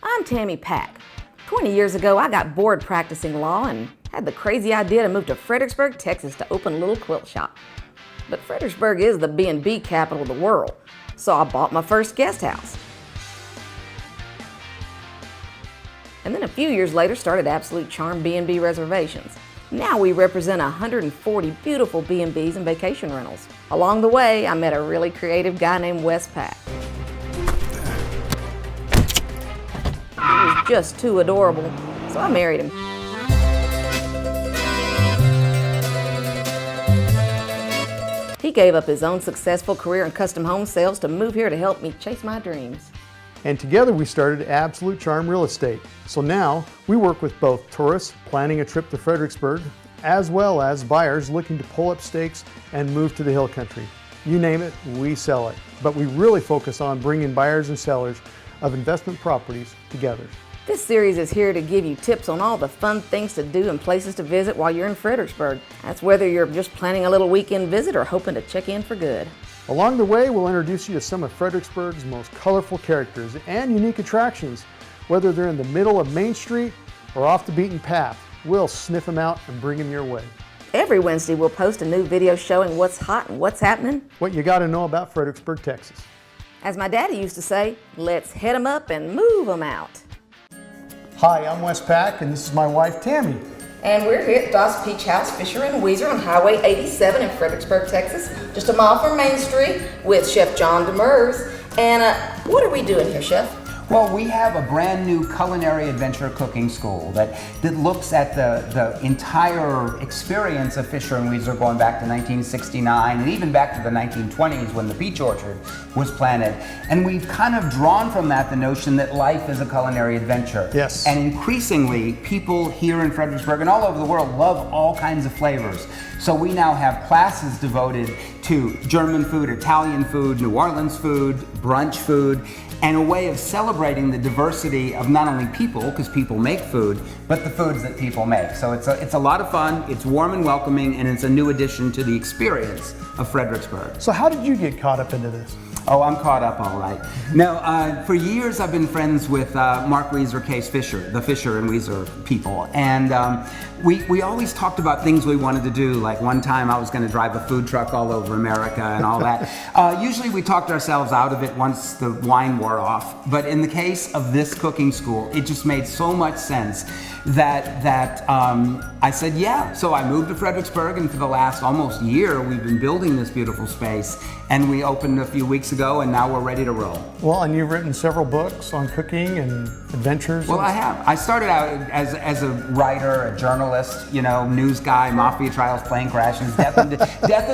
I'm Tammy Pack. 20 years ago, I got bored practicing law and had the crazy idea to move to Fredericksburg, Texas to open a little quilt shop. But Fredericksburg is the B&B capital of the world, so I bought my first guest house. And then a few years later started Absolute Charm B&B Reservations. Now we represent 140 beautiful B&Bs and vacation rentals. Along the way, I met a really creative guy named Wes Pack. He was just too adorable, so I married him. He gave up his own successful career in custom home sales to move here to help me chase my dreams. And together we started Absolute Charm Real Estate. So now we work with both tourists planning a trip to Fredericksburg, as well as buyers looking to pull up stakes and move to the hill country. You name it, we sell it. But we really focus on bringing buyers and sellers of investment properties together. This series is here to give you tips on all the fun things to do and places to visit while you're in Fredericksburg. That's whether you're just planning a little weekend visit or hoping to check in for good. Along the way, we'll introduce you to some of Fredericksburg's most colorful characters and unique attractions. Whether they're in the middle of Main Street or off the beaten path, we'll sniff them out and bring them your way. Every Wednesday, we'll post a new video showing what's hot and what's happening. What you got to know about Fredericksburg, Texas. As my daddy used to say, let's head 'em up and move 'em out. Hi, I'm Wes Pack, and this is my wife, Tammy. And we're here at Das Peach House, Fischer and Weiser on Highway 87 in Fredericksburg, Texas, just a mile from Main Street with Chef John Demers. And what are we doing here, Chef? Well, we have a brand new culinary adventure cooking school that looks at the entire experience of Fischer and Weiser going back to 1969 and even back to the 1920s when the peach orchard was planted. And we've kind of drawn from that the notion that life is a culinary adventure. Yes. And increasingly, people here in Fredericksburg and all over the world love all kinds of flavors. So we now have classes devoted to German food, Italian food, New Orleans food, brunch food, and a way of celebrating the diversity of not only people, because people make food, but the foods that people make. So it's a lot of fun, it's warm and welcoming, and it's a new addition to the experience of Fredericksburg. So how did you get caught up into this? Oh, I'm caught up all right. Now, for years I've been friends with Mark Weiser, Case Fischer, the Fischer and Weiser people. And we always talked about things we wanted to do. Like one time I was going to drive a food truck all over America and all that. Usually we talked ourselves out of it once the wine wore off. But in the case of this cooking school, it just made so much sense that I said, yeah. So I moved to Fredericksburg, and for the last almost year, we've been building this beautiful space. And we opened a few weeks ago, and now we're ready to roll. Well, and you've written several books on cooking and adventures. Well, I have. I started out as a writer, a journalist, news guy, mafia trials, plane crashes, death and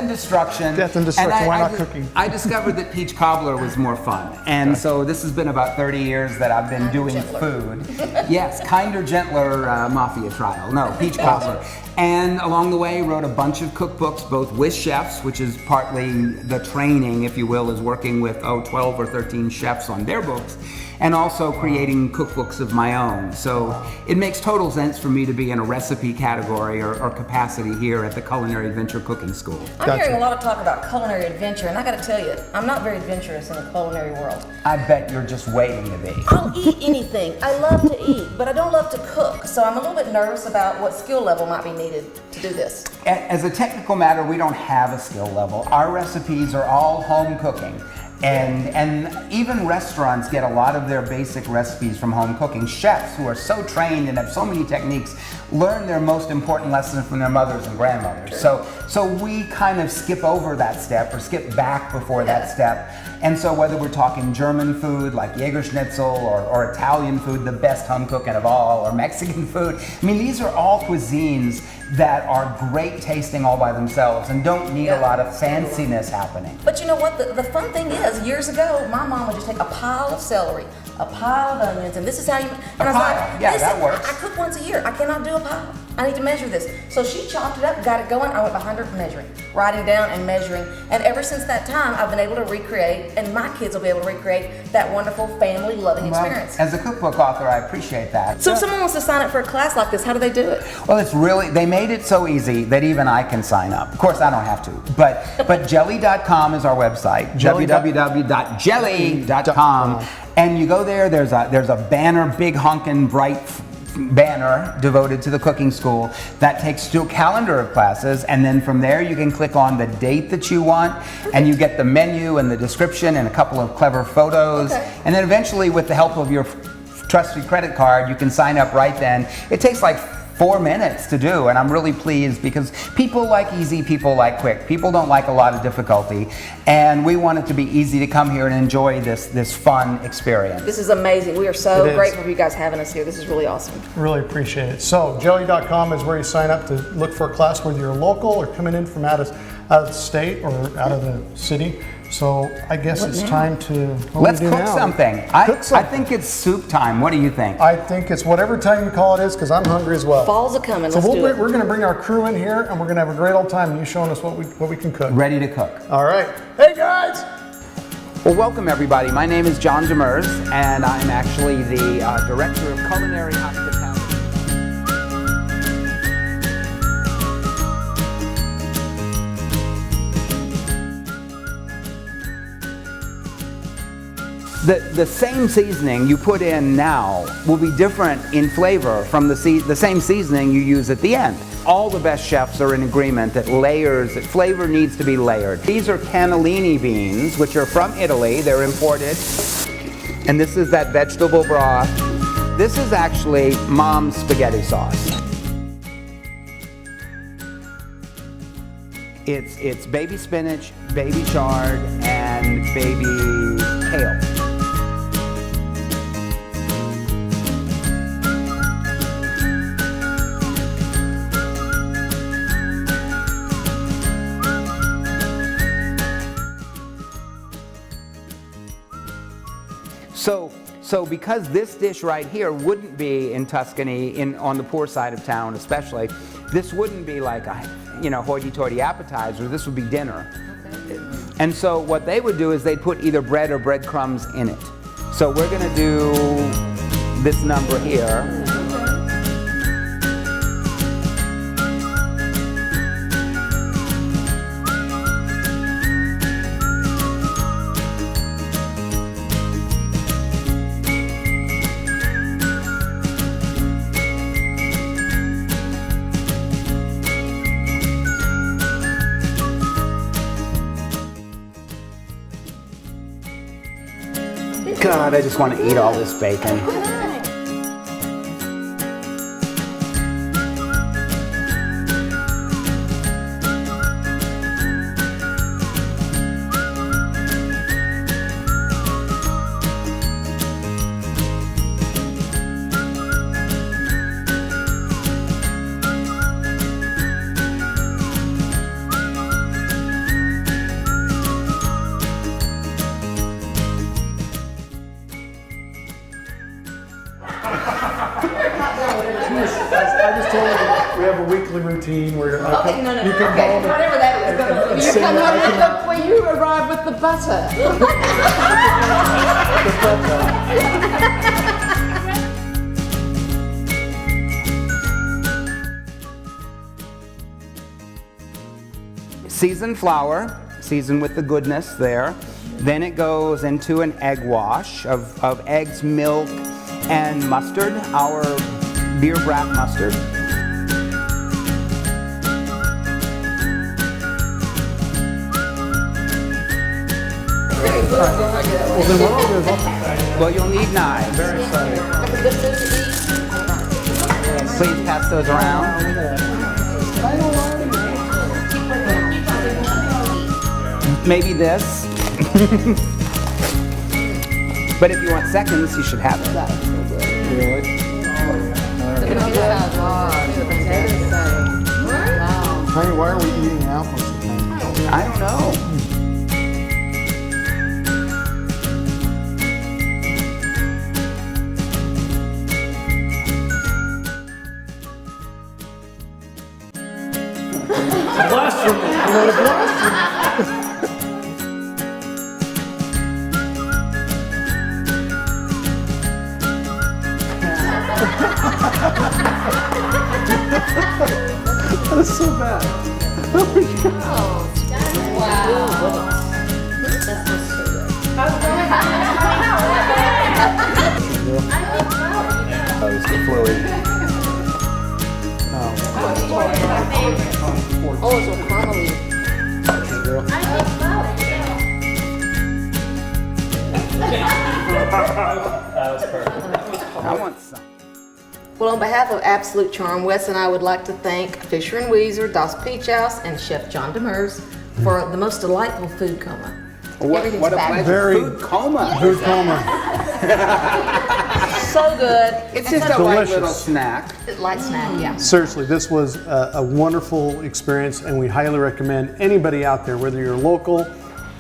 destruction. Death and destruction, why not cooking? I discovered that peach cobbler was more fun. And so this has been about 30 years that I've been doing food. Yes, kinder, gentler mafia trial. No, peach cobbler. And along the way, wrote a bunch of cookbooks, both with chefs, which is partly the training, if you will, is working with 12 or 13 chefs on their books, and also creating cookbooks of my own. So it makes total sense for me to be in a recipe category or capacity here at the Culinary Adventure Cooking School. I'm hearing a lot of talk about culinary adventure, and I gotta tell you, I'm not very adventurous in the culinary world. I bet you're just waiting to be. I'll eat anything. I love to eat, but I don't love to cook. So I'm a little bit nervous about what skill level might be needed to do this. As a technical matter, we don't have a skill level. Our recipes are all home cooking. And even restaurants get a lot of their basic recipes from home cooking. Chefs who are so trained and have so many techniques learn their most important lessons from their mothers and grandmothers. So we kind of skip over that step or skip back before that step. And so whether we're talking German food like Jägerschnitzel or Italian food, the best home cooking of all, or Mexican food, I mean, these are all cuisines that are great tasting all by themselves and don't need a lot of fanciness happening. But you know what? The fun thing is, years ago, my mom would just take a pile of celery, a pile of onions, and this is how you... And that works. I cook once a year. I cannot do a pile. I need to measure this. So she chopped it up, got it going. I went behind her measuring, writing down and measuring. And ever since that time, I've been able to recreate, and my kids will be able to recreate that wonderful family loving experience. As a cookbook author, I appreciate that. So if someone wants to sign up for a class like this, how do they do it? Well, they made it so easy that even I can sign up. Of course, I don't have to, but jelly.com is our website, www.jelly.com. And you go there, there's a banner, big honkin' bright banner devoted to the cooking school that takes to a calendar of classes, and then from there you can click on the date that you want, and you get the menu and the description and a couple of clever photos. And then eventually, with the help of your trusted credit card, you can sign up right then. It takes like 4 minutes to do, and I'm really pleased because people like easy, people like quick. People don't like a lot of difficulty, and we want it to be easy to come here and enjoy this fun experience. This is amazing. We are so grateful for you guys having us here. This is really awesome. Really appreciate it. So jelly.com is where you sign up to look for a class, whether you're local or coming in from out of the state or out of the city. So I guess it's time to let's cook something. I think it's soup time. What do you think? I think it's whatever time you call it is, because I'm hungry as well. Fall's a coming. So Let's do it. we're going to bring our crew in here, and we're going to have a great old time. And you showing us what we can cook. Ready to cook. All right. Hey guys. Well, welcome everybody. My name is John Demers, and I'm actually the director of Culinary Hospitality. The same seasoning you put in now will be different in flavor from the same seasoning you use at the end. All the best chefs are in agreement that flavor needs to be layered. These are cannellini beans, which are from Italy. They're imported. And this is that vegetable broth. This is actually mom's spaghetti sauce. It's baby spinach, baby chard, and baby kale. So because this dish right here wouldn't be in Tuscany, on the poor side of town especially, this wouldn't be like a hoity-toity appetizer. This would be dinner. Okay. And so what they would do is they'd put either bread or breadcrumbs in it. So we're going to do this number here. God, I just want to eat all this bacon. I just told you we have a weekly routine where you come home. Whatever that is. You come home and look where you arrive with the butter. Seasoned flour, seasoned with the goodness there. Then it goes into an egg wash of eggs, milk, and mustard, our beer brat mustard. Well, then what I'll do is Well, you'll need knives. very excited. Please pass those around. Maybe this. But if you want seconds, you should have it. Really? Honey, why are we eating apples again? I don't know. That's so bad. Oh, it's the fluid. Oh, it's a caramely. I want some. Well, on behalf of Absolute Charm, Wes and I would like to thank Fischer and Weiser, Das Peach House, and Chef John Demers for the most delightful food coma. Everything's What a fabulous. pleasure. Food coma. Food coma. So good. It's And just such a light delicious. little snack. a light snack, yeah. Seriously, this was a wonderful experience, and we highly recommend anybody out there, whether you're local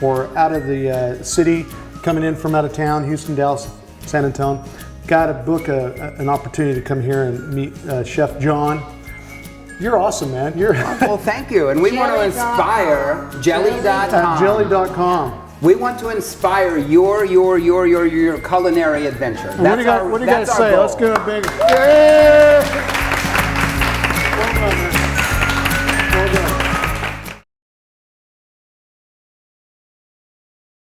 or out of the city, coming in from out of town, Houston, Dallas, San Antonio, got to book an opportunity to come here and meet Chef John. You're awesome, man. You're Well, thank you. And we want to inspire jelly.com. at jelly.com. We want to inspire your culinary adventure. What do you got to that's our say? goal. Let's give it a big. Yeah!